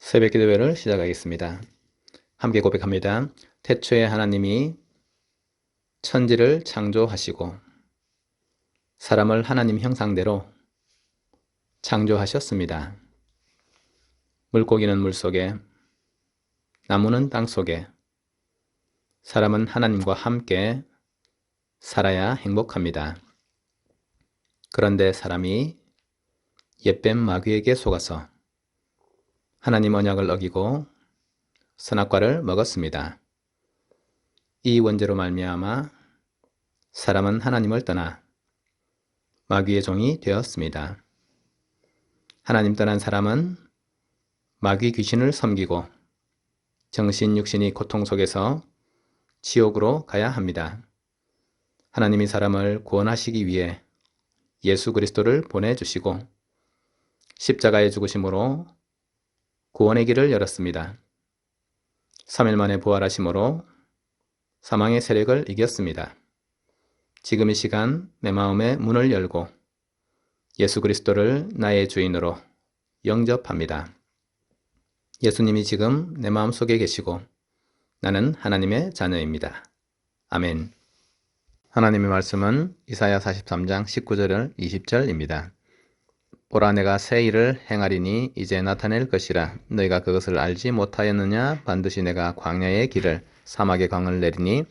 새벽 기도회를 시작하겠습니다. 함께 고백합니다. 태초에 하나님이 천지를 창조하시고 사람을 하나님 형상대로 창조하셨습니다. 물고기는 물속에, 나무는 땅속에, 사람은 하나님과 함께 살아야 행복합니다. 그런데 사람이 옛뱀 마귀에게 속아서 하나님 언약을 어기고 선악과를 먹었습니다. 이 원죄로 말미암아 사람은 하나님을 떠나 마귀의 종이 되었습니다. 하나님 떠난 사람은 마귀 귀신을 섬기고 정신 육신이 고통 속에서 지옥으로 가야 합니다. 하나님이 사람을 구원하시기 위해 예수 그리스도를 보내주시고 십자가의 죽으심으로 구원의 길을 열었습니다. 3일 만에 부활하심으로 사망의 세력을 이겼습니다. 지금 이 시간 내 마음의 문을 열고 예수 그리스도를 나의 주인으로 영접합니다. 예수님이 지금 내 마음속에 계시고 나는 하나님의 자녀입니다. 아멘. 하나님의 말씀은 이사야 43장 19절 20절입니다. 보라, 내가 새 일을 행하리니 이제 나타낼 것이라. 너희가 그것을 알지 못하였느냐? 반드시 내가 광야의 길을 사막의 강을 내리니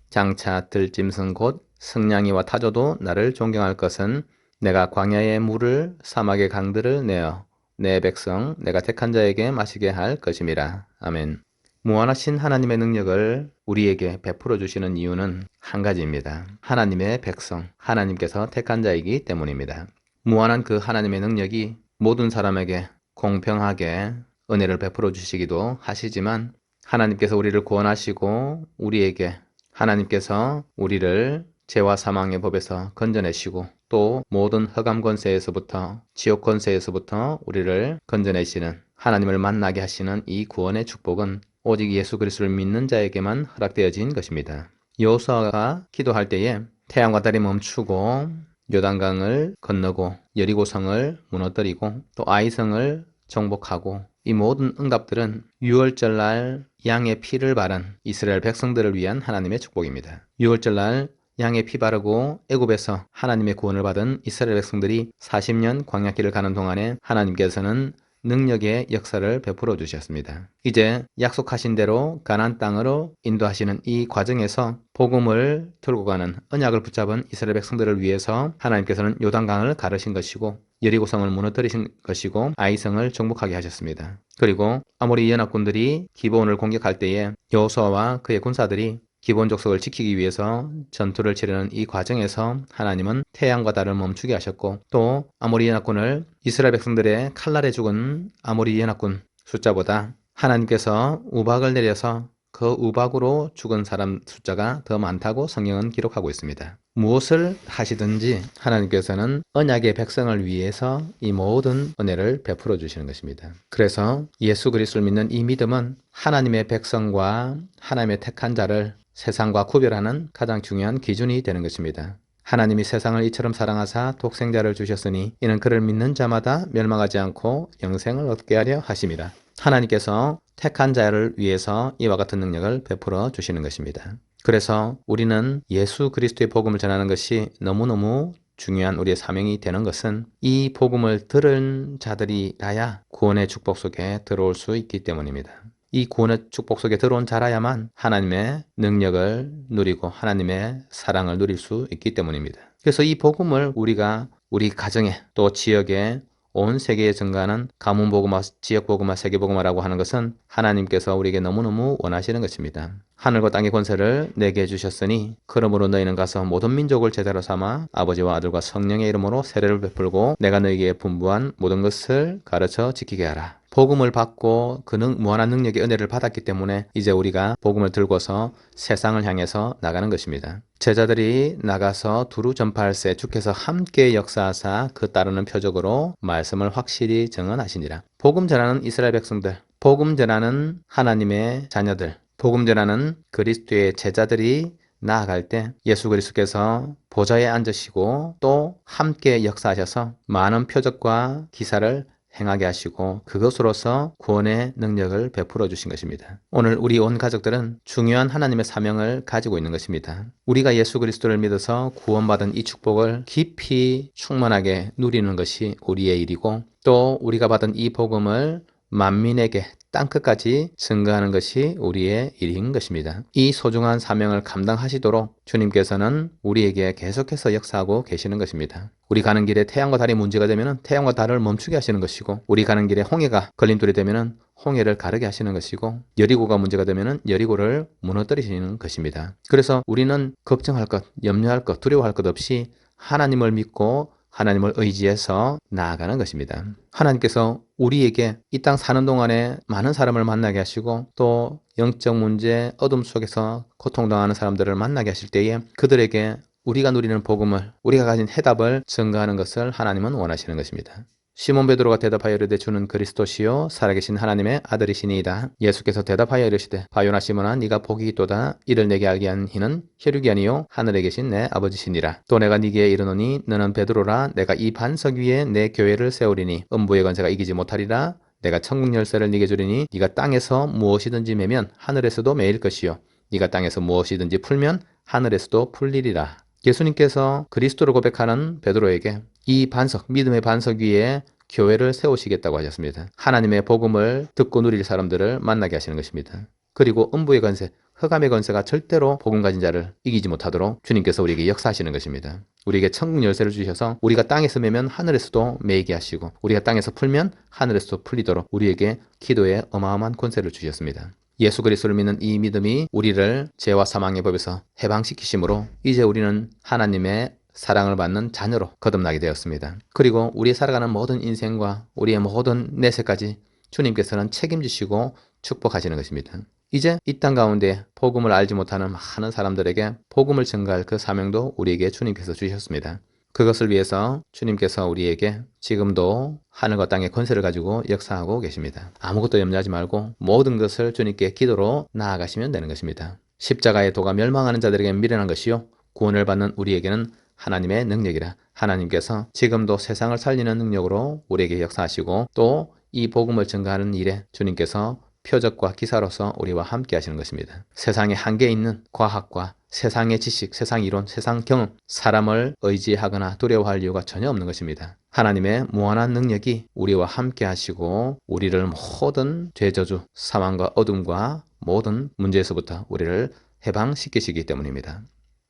장차 들짐승 곧 승냥이와 타조도 나를 존경할 것은 내가 광야의 물을 사막의 강들을 내어 내 백성 내가 택한 자에게 마시게 할 것임이라. 아멘. 무한하신 하나님의 능력을 우리에게 베풀어 주시는 이유는 한 가지입니다. 하나님의 백성, 하나님께서 택한 자이기 때문입니다. 무한한 그 하나님의 능력이 모든 사람에게 공평하게 은혜를 베풀어 주시기도 하시지만 하나님께서 우리를 구원하시고 우리에게 하나님께서 우리를 죄와 사망의 법에서 건져내시고 또 모든 흑암 권세에서부터 지옥 권세에서부터 우리를 건져내시는 하나님을 만나게 하시는 이 구원의 축복은 오직 예수 그리스도를 믿는 자에게만 허락되어진 것입니다. 여호수아가 기도할 때에 태양과 달이 멈추고 요단강을 건너고 여리고성을 무너뜨리고 또 아이성을 정복하고 이 모든 응답들은 유월절날 양의 피를 바른 이스라엘 백성들을 위한 하나님의 축복입니다. 유월절날 양의 피 바르고 애굽에서 하나님의 구원을 받은 이스라엘 백성들이 40년 광야길을 가는 동안에 하나님께서는 능력의 역사를 베풀어 주셨습니다. 이제 약속하신 대로 가나안 땅으로 인도하시는 이 과정에서 복음을 들고 가는 언약을 붙잡은 이스라엘 백성들을 위해서 하나님께서는 요단강을 가르신 것이고 여리고성을 무너뜨리신 것이고 아이성을 정복하게 하셨습니다. 그리고 아모리 연합군들이 기브온을 공격할 때에 여호수아와 그의 군사들이 기브온 족속을 지키기 위해서 전투를 치르는 이 과정에서 하나님은 태양과 달을 멈추게 하셨고 또 아모리 연합군을 이스라엘 백성들의 칼날에 죽은 아모리 연합군 숫자보다 하나님께서 우박을 내려서 그 우박으로 죽은 사람 숫자가 더 많다고 성경은 기록하고 있습니다. 무엇을 하시든지 하나님께서는 언약의 백성을 위해서 이 모든 은혜를 베풀어 주시는 것입니다. 그래서 예수 그리스도를 믿는 이 믿음은 하나님의 백성과 하나님의 택한 자를 세상과 구별하는 가장 중요한 기준이 되는 것입니다. 하나님이 세상을 이처럼 사랑하사 독생자를 주셨으니 이는 그를 믿는 자마다 멸망하지 않고 영생을 얻게 하려 하심이라. 하나님께서 택한 자를 위해서 이와 같은 능력을 베풀어 주시는 것입니다. 그래서 우리는 예수 그리스도의 복음을 전하는 것이 너무너무 중요한 우리의 사명이 되는 것은 이 복음을 들은 자들이라야 구원의 축복 속에 들어올 수 있기 때문입니다. 이 구원의 축복 속에 들어온 자라야만 하나님의 능력을 누리고 하나님의 사랑을 누릴 수 있기 때문입니다. 그래서 이 복음을 우리가 우리 가정에 또 지역에 온 세계에 증가하는 가문복음화, 지역복음화, 세계복음화라고 하는 것은 하나님께서 우리에게 너무너무 원하시는 것입니다. 하늘과 땅의 권세를 내게 주셨으니 그러므로 너희는 가서 모든 민족을 제자로 삼아 아버지와 아들과 성령의 이름으로 세례를 베풀고 내가 너희에게 분부한 모든 것을 가르쳐 지키게 하라. 복음을 받고 그 무한한 능력의 은혜를 받았기 때문에 이제 우리가 복음을 들고서 세상을 향해서 나가는 것입니다. 제자들이 나가서 두루 전파할세 주께서 함께 역사하사 그 따르는 표적으로 말씀을 확실히 증언하시니라. 복음 전하는 이스라엘 백성들, 복음 전하는 하나님의 자녀들, 복음 전하는 그리스도의 제자들이 나아갈 때 예수 그리스도께서 보좌에 앉으시고 또 함께 역사하셔서 많은 표적과 기사를 행하게 하시고 그것으로서 구원의 능력을 베풀어 주신 것입니다. 오늘 우리 온 가족들은 중요한 하나님의 사명을 가지고 있는 것입니다. 우리가 예수 그리스도를 믿어서 구원받은 이 축복을 깊이 충만하게 누리는 것이 우리의 일이고, 또 우리가 받은 이 복음을 만민에게 땅끝까지 증거하는 것이 우리의 일인 것입니다. 이 소중한 사명을 감당하시도록 주님께서는 우리에게 계속해서 역사하고 계시는 것입니다. 우리 가는 길에 태양과 달이 문제가 되면 태양과 달을 멈추게 하시는 것이고, 우리 가는 길에 홍해가 걸림돌이 되면 홍해를 가르게 하시는 것이고, 여리고가 문제가 되면 여리고를 무너뜨리시는 것입니다. 그래서 우리는 걱정할 것, 염려할 것, 두려워할 것 없이 하나님을 믿고 하나님을 의지해서 나아가는 것입니다. 하나님께서 우리에게 이 땅 사는 동안에 많은 사람을 만나게 하시고, 또 영적 문제, 어둠 속에서 고통당하는 사람들을 만나게 하실 때에 그들에게 우리가 누리는 복음을, 우리가 가진 해답을 증거하는 것을 하나님은 원하시는 것입니다. 시몬 베드로가 대답하여 이르되 주는 그리스도시요 살아계신 하나님의 아들이시니이다. 예수께서 대답하여 이르시되 바요나 시몬아 네가 복이 있도다. 이를 내게 알게 한 이는 혈육이 아니요 하늘에 계신 내 아버지시니라. 또 내가 네게 이르노니 너는 베드로라. 내가 이 반석 위에 내 교회를 세우리니 음부의 권세가 이기지 못하리라. 내가 천국 열쇠를 네게 주리니 네가 땅에서 무엇이든지 매면 하늘에서도 매일 것이요 네가 땅에서 무엇이든지 풀면 하늘에서도 풀리리라. 예수님께서 그리스도를 고백하는 베드로에게 이 반석, 믿음의 반석 위에 교회를 세우시겠다고 하셨습니다. 하나님의 복음을 듣고 누릴 사람들을 만나게 하시는 것입니다. 그리고 음부의 권세, 흑암의 권세가 절대로 복음 가진 자를 이기지 못하도록 주님께서 우리에게 역사하시는 것입니다. 우리에게 천국 열쇠를 주셔서 우리가 땅에서 매면 하늘에서도 매이게 하시고, 우리가 땅에서 풀면 하늘에서도 풀리도록 우리에게 기도에 어마어마한 권세를 주셨습니다. 예수 그리스도를 믿는 이 믿음이 우리를 죄와 사망의 법에서 해방시키심으로 이제 우리는 하나님의 사랑을 받는 자녀로 거듭나게 되었습니다. 그리고 우리 살아가는 모든 인생과 우리의 모든 내세까지 주님께서는 책임지시고 축복하시는 것입니다. 이제 이 땅 가운데 복음을 알지 못하는 많은 사람들에게 복음을 증거할 그 사명도 우리에게 주님께서 주셨습니다. 그것을 위해서 주님께서 우리에게 지금도 하늘과 땅의 권세를 가지고 역사하고 계십니다. 아무것도 염려하지 말고 모든 것을 주님께 기도로 나아가시면 되는 것입니다. 십자가의 도가 멸망하는 자들에게는 미련한 것이요 구원을 받는 우리에게는 하나님의 능력이라. 하나님께서 지금도 세상을 살리는 능력으로 우리에게 역사하시고, 또 이 복음을 증거하는 일에 주님께서 표적과 기사로서 우리와 함께 하시는 것입니다. 세상에 한계 있는 과학과 세상의 지식, 세상 이론, 세상 경험, 사람을 의지하거나 두려워할 이유가 전혀 없는 것입니다. 하나님의 무한한 능력이 우리와 함께 하시고 우리를 모든 죄저주, 사망과 어둠과 모든 문제에서부터 우리를 해방시키시기 때문입니다.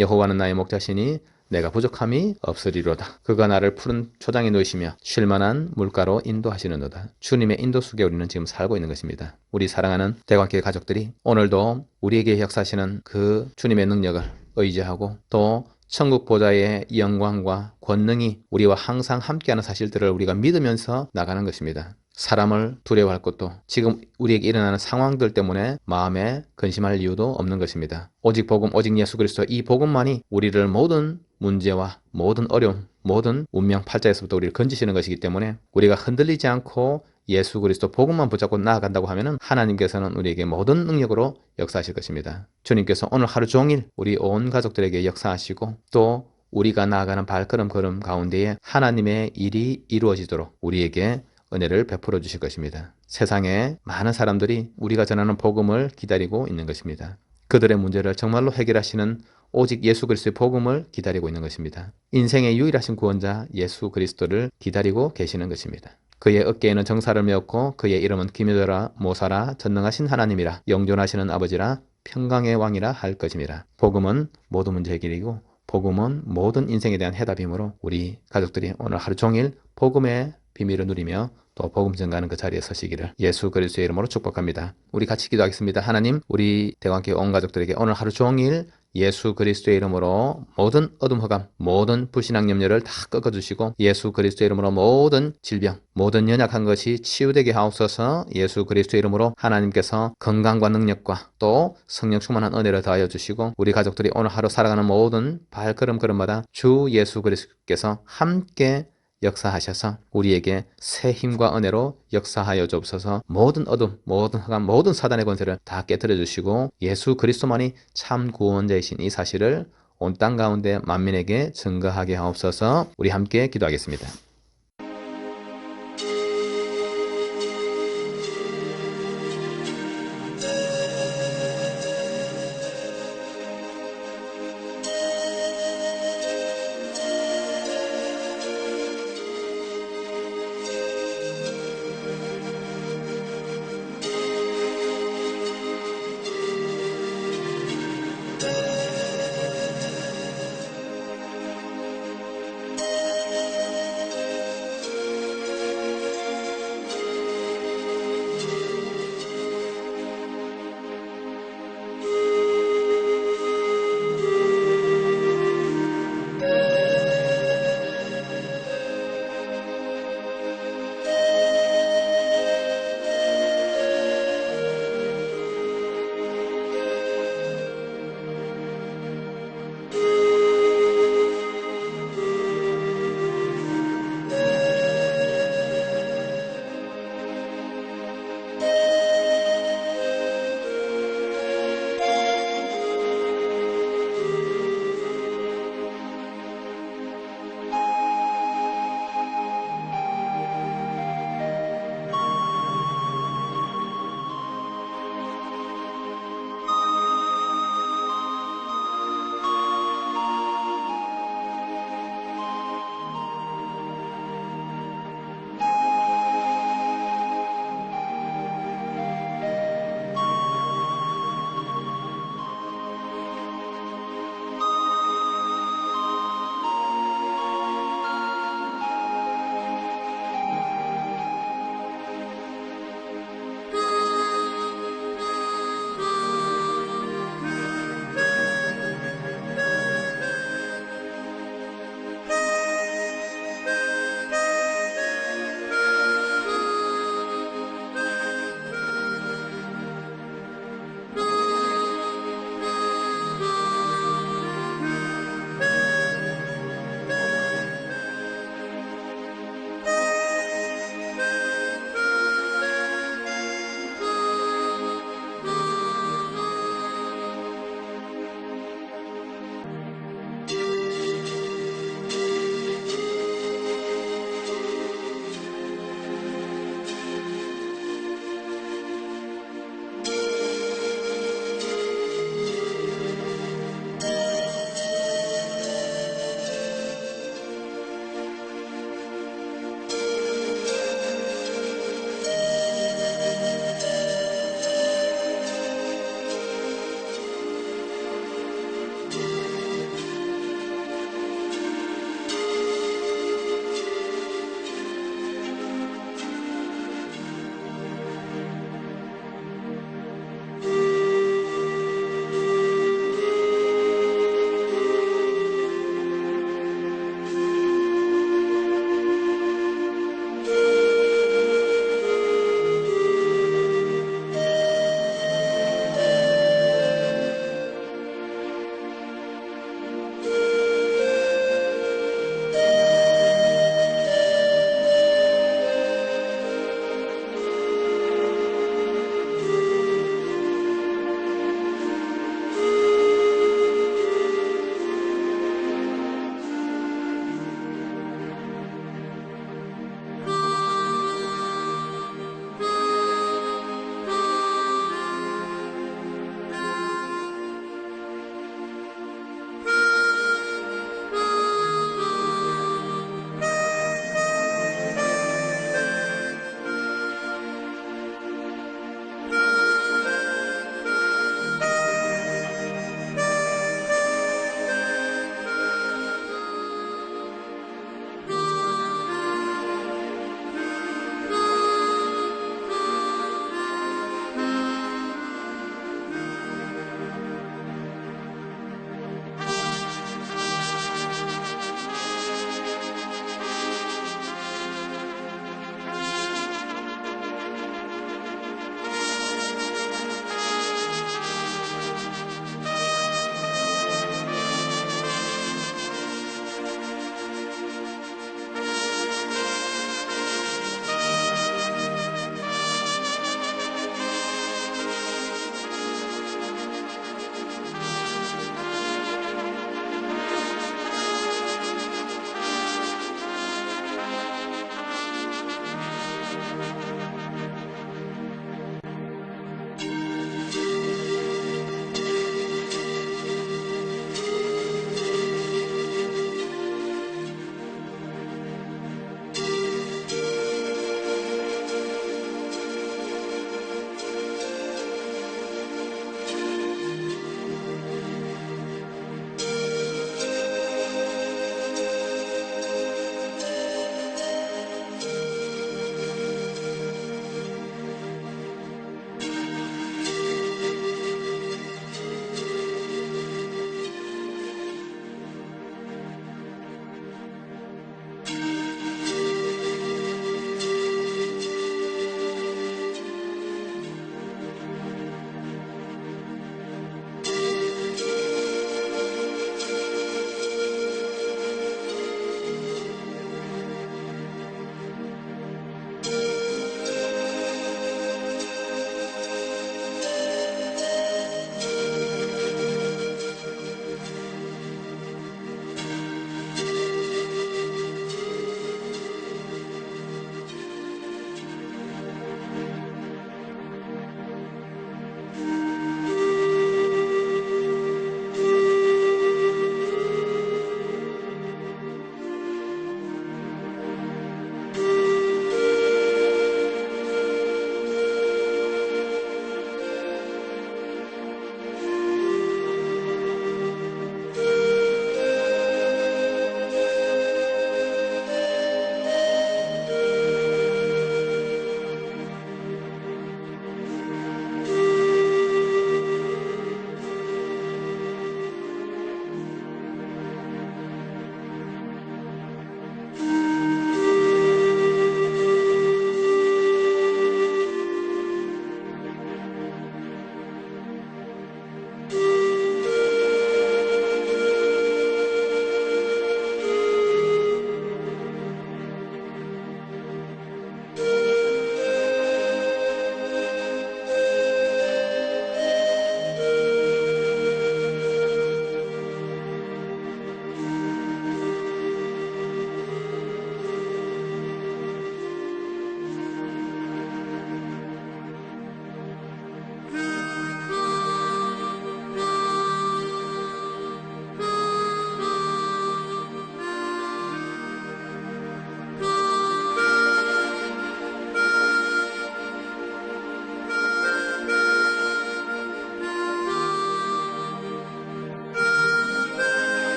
여호와는 나의 목자시니 내가 부족함이 없으리로다. 그가 나를 푸른 초장에 놓으시며 쉴만한 물가로 인도하시는도다. 주님의 인도 속에 우리는 지금 살고 있는 것입니다. 우리 사랑하는 대관교회 가족들이 오늘도 우리에게 역사하시는 그 주님의 능력을 의지하고, 또 천국 보좌의 영광과 권능이 우리와 항상 함께하는 사실들을 우리가 믿으면서 나가는 것입니다. 사람을 두려워할 것도, 지금 우리에게 일어나는 상황들 때문에 마음에 근심할 이유도 없는 것입니다. 오직 복음, 오직 예수 그리스도, 이 복음만이 우리를 모든 문제와 모든 어려움, 모든 운명 팔자에서부터 우리를 건지시는 것이기 때문에 우리가 흔들리지 않고 예수 그리스도 복음만 붙잡고 나아간다고 하면 하나님께서는 우리에게 모든 능력으로 역사하실 것입니다. 주님께서 오늘 하루 종일 우리 온 가족들에게 역사하시고, 또 우리가 나아가는 발걸음 가운데에 하나님의 일이 이루어지도록 우리에게 은혜를 베풀어 주실 것입니다. 세상에 많은 사람들이 우리가 전하는 복음을 기다리고 있는 것입니다. 그들의 문제를 정말로 해결하시는 오직 예수 그리스도의 복음을 기다리고 있는 것입니다. 인생의 유일하신 구원자 예수 그리스도를 기다리고 계시는 것입니다. 그의 어깨에는 정사를 메었고 그의 이름은 기묘자라 모사라 전능하신 하나님이라 영존하시는 아버지라 평강의 왕이라 할 것임이라. 복음은 모든 문제 해결이고 복음은 모든 인생에 대한 해답이므로 우리 가족들이 오늘 하루 종일 복음의 비밀을 누리며 또 복음 전가하는 그 자리에 서시기를 예수 그리스도의 이름으로 축복합니다. 우리 같이 기도하겠습니다. 하나님, 우리 대관교회 온 가족들에게 오늘 하루 종일 예수 그리스도의 이름으로 모든 어둠 흑암, 모든 불신앙 염려를 다 꺾어주시고 예수 그리스도의 이름으로 모든 질병, 모든 연약한 것이 치유되게 하옵소서. 예수 그리스도의 이름으로 하나님께서 건강과 능력과 또 성령 충만한 은혜를 더하여 주시고 우리 가족들이 오늘 하루 살아가는 모든 발걸음마다 주 예수 그리스도께서 함께 역사하셔서 우리에게 새 힘과 은혜로 역사하여 주옵소서. 모든 어둠, 모든 흑암, 모든 사단의 권세를 다 깨뜨려 주시고 예수 그리스도만이 참 구원자이신 이 사실을 온 땅 가운데 만민에게 증거하게 하옵소서. 우리 함께 기도하겠습니다.